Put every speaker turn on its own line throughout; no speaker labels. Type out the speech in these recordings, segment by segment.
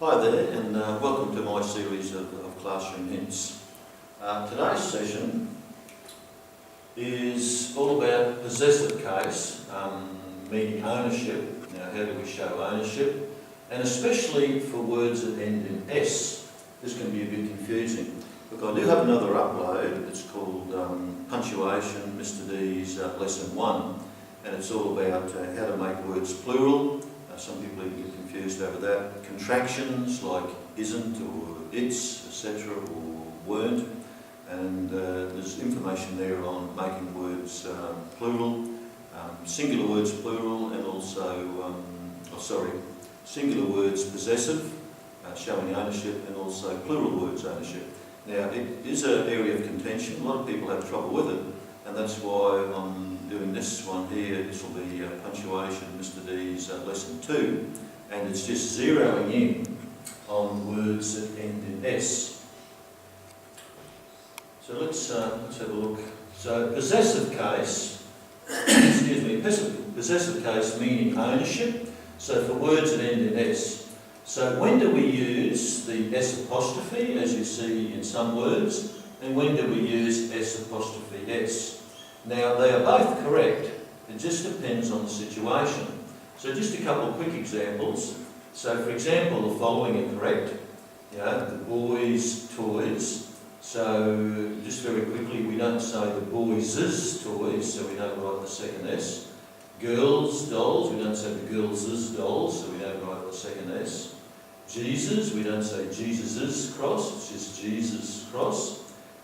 Hi there, and welcome to my series of classroom hints. Today's session is all about possessive case, meaning ownership. Now, how do we show ownership? And especially for words that end in S. This can be a bit confusing. Look, I do have another upload. It's called Punctuation, Mr. D's Lesson 1. And it's all about how to make words plural. Some people get confused over that. Contractions like isn't or it's, etc., or weren't. And there's information there on making words plural, singular words plural, and also, singular words possessive, showing ownership, and also plural words ownership. Now, it is an area of contention. A lot of people have trouble with it, and that's why I'm doing this one here. This will be Punctuation, Mr. D's Lesson 2, and it's just zeroing in on words that end in S. So let's have a look. So possessive case, excuse me, possessive case meaning ownership. So for words that end in S. So when do we use the S apostrophe, as you see in some words, and when do we use S apostrophe S? Now, they are both correct. It just depends on the situation. So just a couple of quick examples. So, for example, the following are correct. The boys' toys. So, just very quickly, we don't say the boys' toys, so we don't write the second S. Girls' dolls, we don't say the girls' dolls, so we don't write the second S. Jesus, we don't say Jesus' cross, it's just Jesus' cross.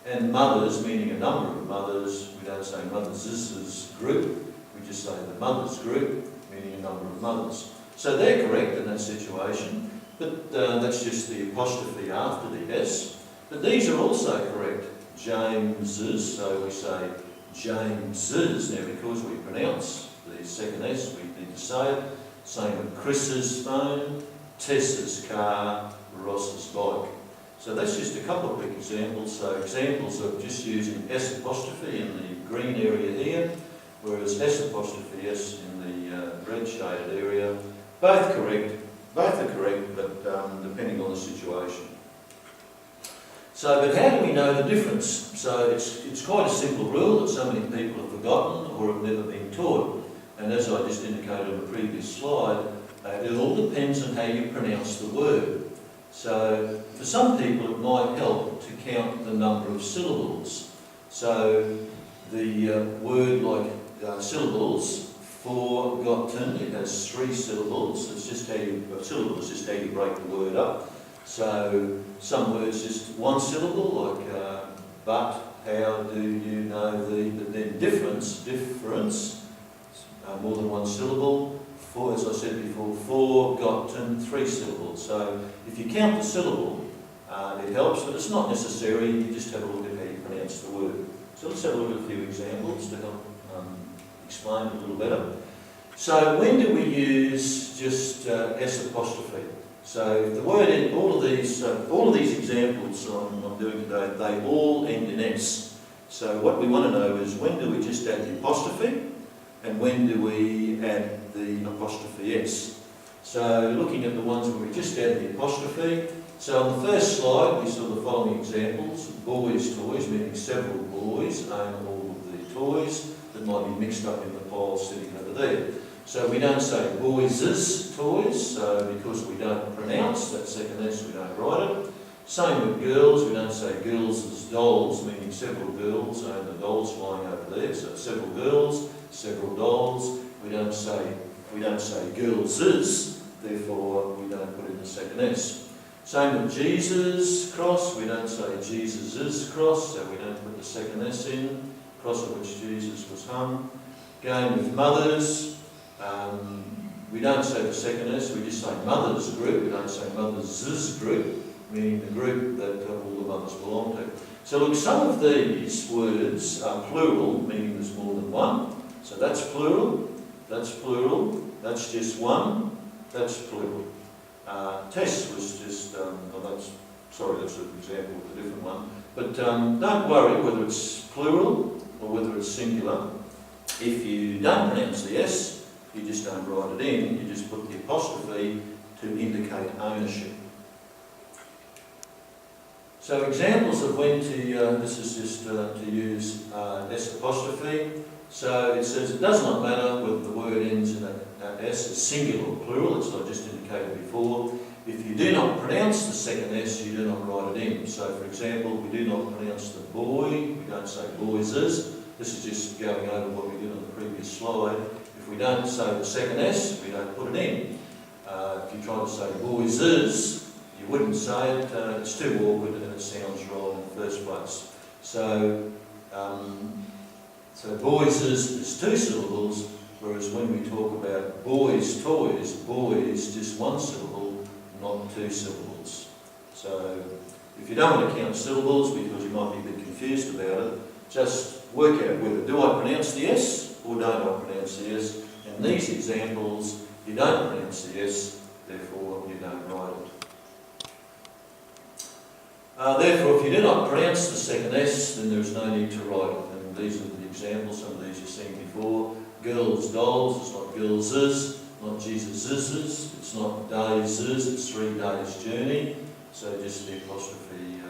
And mothers, meaning a number of mothers, we don't say mothers' group, we just say the mothers' group, meaning a number of mothers. So they're correct in that situation, but that's just the apostrophe after the S. But these are also correct. James's, so we say James's. Now, because we pronounce the second S, we need to say it. Same with Chris's phone, Tessa's car, Ross's bike. So that's just a couple of quick examples. So examples of just using S apostrophe in the green area here, whereas S apostrophe S in the red shaded area. Both are correct, but depending on the situation. So, but how do we know the difference? So it's quite a simple rule that so many people have forgotten or have never been taught. And as I just indicated on the previous slide, it all depends on how you pronounce the word. So, for some people it might help to count the number of syllables. So, the word like syllables, forgotten, it has 3 syllables. It's just how a syllable is just how you break the word up. So, some words just 1 syllable, like but, how do you know the, but then difference, more than 1 syllable. For, as I said before, forgotten, 3 syllables. So if you count the syllable, it helps, but it's not necessary. You just have a look at how you pronounce the word. So let's have a look at a few examples to help explain it a little better. So when do we use just S apostrophe? So the word in all of these examples I'm doing today, they all end in S. So what we want to know is when do we just add the apostrophe, and when do we add the apostrophe S? So looking at the ones where we just add the apostrophe, so on the first slide we saw the following examples. Boys' toys, meaning several boys own all of the toys that might be mixed up in the pile sitting over there. So we don't say boys' toys, so because we don't pronounce that second S, we don't write it. Same with girls, we don't say girls' dolls, meaning several girls own the dolls flying over there. So several girls, several dolls. We don't say girls', therefore we don't put in the second S. Same with Jesus' cross, we don't say Jesus' cross, so we don't put the second S in, cross of which Jesus was hung. Again with mothers, we don't say the second S, we just say mother's group, we don't say mother's group, meaning the group that all the mothers belong to. So look, some of these words are plural, meaning there's more than one. So that's plural, that's just one, that's plural. Tess was just, that's an example of a different one. But don't worry whether it's plural or whether it's singular. If you don't pronounce the S, you just don't write it in, you just put the apostrophe to indicate ownership. So examples of when to, this is just to use S apostrophe. So it says it does not matter whether the word ends in a S, it's singular or plural, as I just indicated before. If you do not pronounce the second S, you do not write it in. So for example, we do not pronounce the boy, we don't say boyses. This is just going over what we did on the previous slide. If we don't say the second S, we don't put it in. If you try to say boyses, you wouldn't say it, it's too awkward and it sounds wrong in the first place. So, boyses is 2 syllables, whereas when we talk about boys' toys, boys just 1 syllable, not 2 syllables. So if you don't want to count syllables because you might be a bit confused about it, just work out whether do I pronounce the S or don't I pronounce the S. In these examples, you don't pronounce the S, therefore you don't write it. Therefore, if you do not pronounce the second S, then there is no need to write it. And these are the examples, some of these you've seen before. Girls, dolls, it's not girlses, not Jesus's, it's not dayses, it's 3 days journey. So just the apostrophe,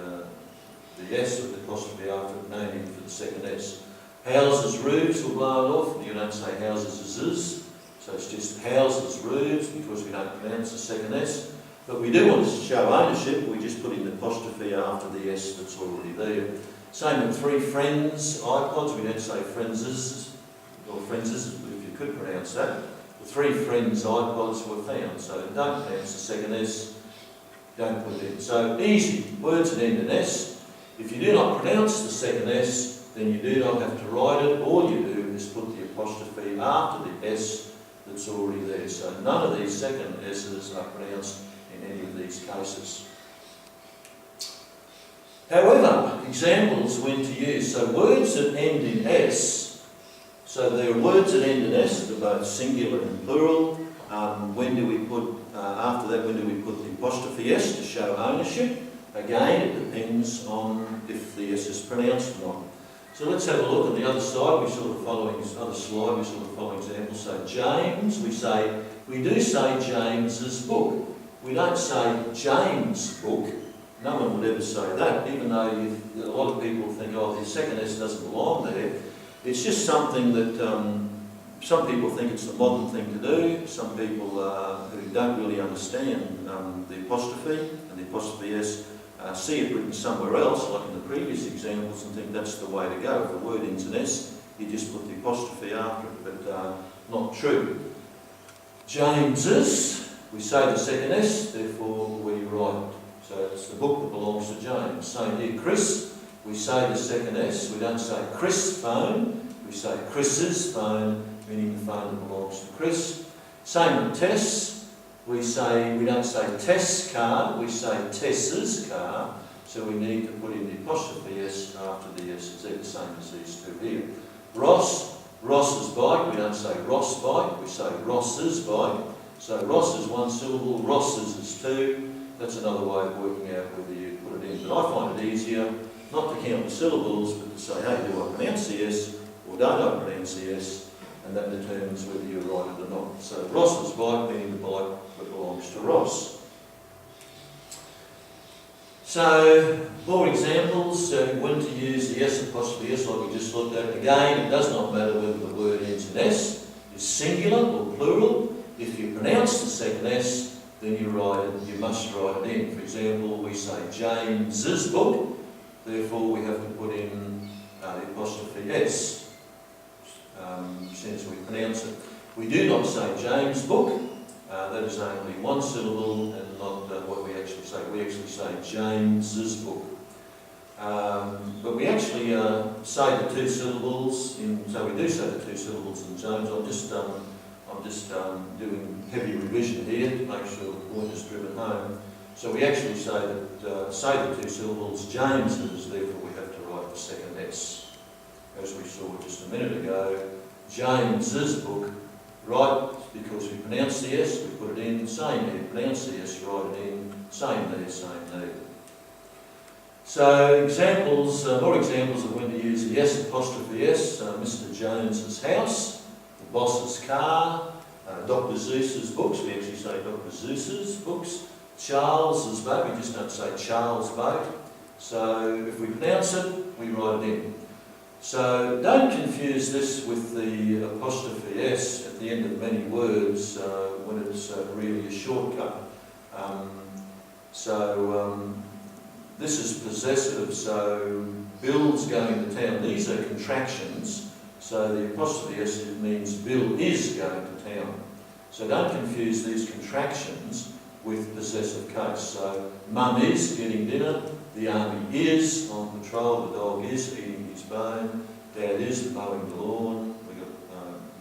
the S with the apostrophe after it, no need for the second S. Houses, roofs will blow it off, you don't say houses is. So it's just houses, roofs, because we don't pronounce the second S. But we do want to show ownership, we just put in the apostrophe after the S that's already there. Same with 3 friends, iPods, we don't say friendses, or friendses, if you could pronounce that. The 3 friends iPods were found, so don't pronounce the second S, don't put it in. So easy, words that end in S. If you do not pronounce the second S, then you do not have to write it. All you do is put the apostrophe after the S that's already there. So none of these second S's are pronounced in any of these cases. However, examples when to use. So words that end in S, so there are words that end in S that are both singular and plural. When do we put, after that, when do we put the apostrophe S to show ownership? Again, it depends on if the S is pronounced or not. So let's have a look at the other side. We sort of following this other slide, we sort of follow examples. So James, we do say James's book. We don't say James' book. No one would ever say that, even though a lot of people think, oh, the second S doesn't belong there. It's just something that some people think it's the modern thing to do. Some people who don't really understand the apostrophe and the apostrophe S see it written somewhere else, like in the previous examples, and think that's the way to go. If the word ends in S, you just put the apostrophe after it, but not true. James's, we say the second S, therefore we write it. So it's the book that belongs to James. Same here, Chris, we say the second S. We don't say Chris' phone, we say Chris's phone, meaning the phone that belongs to Chris. Same with Tess. We don't say Tess' car, we say Tess's car. So we need to put in the apostrophe S after the S. It's the same as these two here. Ross's bike, we don't say Ross' bike, we say Ross's bike. So Ross is 1 syllable, Ross's is 2. That's another way of working out whether you put it in. But I find it easier not to count the syllables, but to say, hey, do I pronounce the S or don't I pronounce the S? And that determines whether you write it or not. So Ross's bike, meaning the bike that belongs to Ross. So, more examples, when to use the S apostrophe S like we just looked at. Again, it does not matter whether the word ends in S, is singular or plural. If you pronounce the second S, then you must write it in. For example, we say James's book, therefore we have to put in the apostrophe S. Since we pronounce it. We do not say James' book, that is only 1 syllable and not what we actually say. We actually say James's book. But we actually say the 2 syllables, so we do say the 2 syllables in James. I'm just doing heavy revision here to make sure the point is driven home. So we actually say the 2 syllables James's, therefore we have to write the second S. As we saw just a minute ago, James's book, right, because we pronounce the S, we put it in, same here, pronounce the S, write it in, same there, same there. So examples, more examples of when to use the S apostrophe S, Mr. Jones's house, the boss's car, Dr. Zeus's books, we actually say Dr. Zeus's books, Charles's boat, we just don't say Charles' boat, So if we pronounce it, we write it in. So don't confuse this with the apostrophe S at the end of many words when it's really a shortcut. This is possessive, so Bill's going to town. These are contractions, so the apostrophe S means Bill is going to town. So don't confuse these contractions with possessive case. So Mum is getting dinner, the army is on patrol, the dog is eating his bone, Dad is mowing the lawn, we've got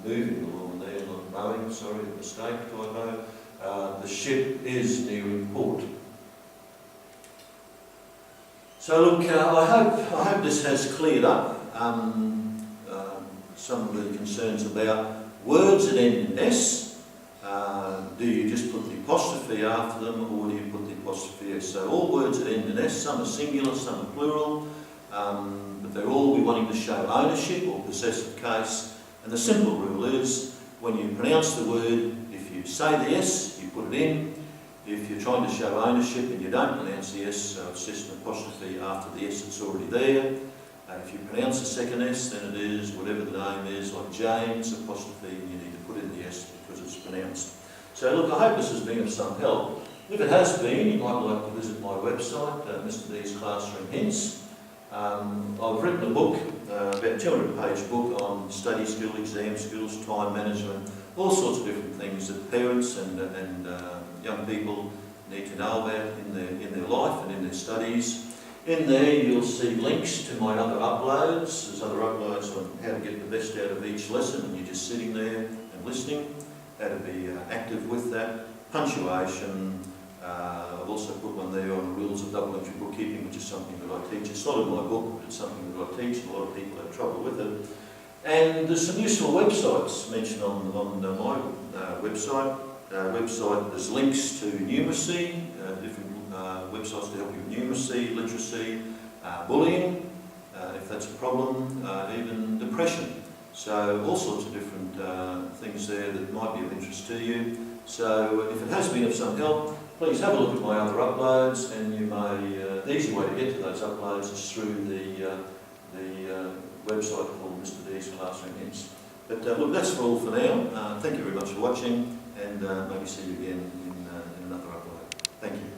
moving the lawn there, not mowing, sorry, mistake, typo. The ship is nearing port. So look, I hope this has cleared up some of the concerns about words that end in S. Do you just put the apostrophe after them, or do you put the apostrophe S? So all words that end in S, some are singular, some are plural, but they're all we wanting to show ownership or possessive case. And the simple rule is, when you pronounce the word, if you say the S, you put it in. If you're trying to show ownership and you don't pronounce the S, so it's just an apostrophe after the S that's already there. If you pronounce the second S, then it is whatever the name is, like James, apostrophe, and you need to put in the S because it's pronounced. So look, I hope this has been of some help. If it has been, you might like to visit my website, Mr D's Classroom Hints. I've written a book, about a 200-page book on study skill, exam skills, time management, all sorts of different things that parents and young people need to know about in their life and in their studies. In there you'll see links to my other uploads. There's other uploads on how to get the best out of each lesson, and you're just sitting there and listening, how to be active with that. Punctuation, I've also put one there on the rules of double entry bookkeeping, which is something that I teach. It's not in my book, but it's something that I teach. A lot of people have trouble with it. And there's some useful websites mentioned on my website. There's links to numeracy, different websites to help you with numeracy, literacy, bullying, if that's a problem, even depression. So all sorts of different things there that might be of interest to you. So if it has been of some help, please have a look at my other uploads, and you may, the easy way to get to those uploads is through the website called Mr D's Classroom Hints. But look, that's all for now. Thank you very much for watching, and maybe see you again in another upload. Thank you.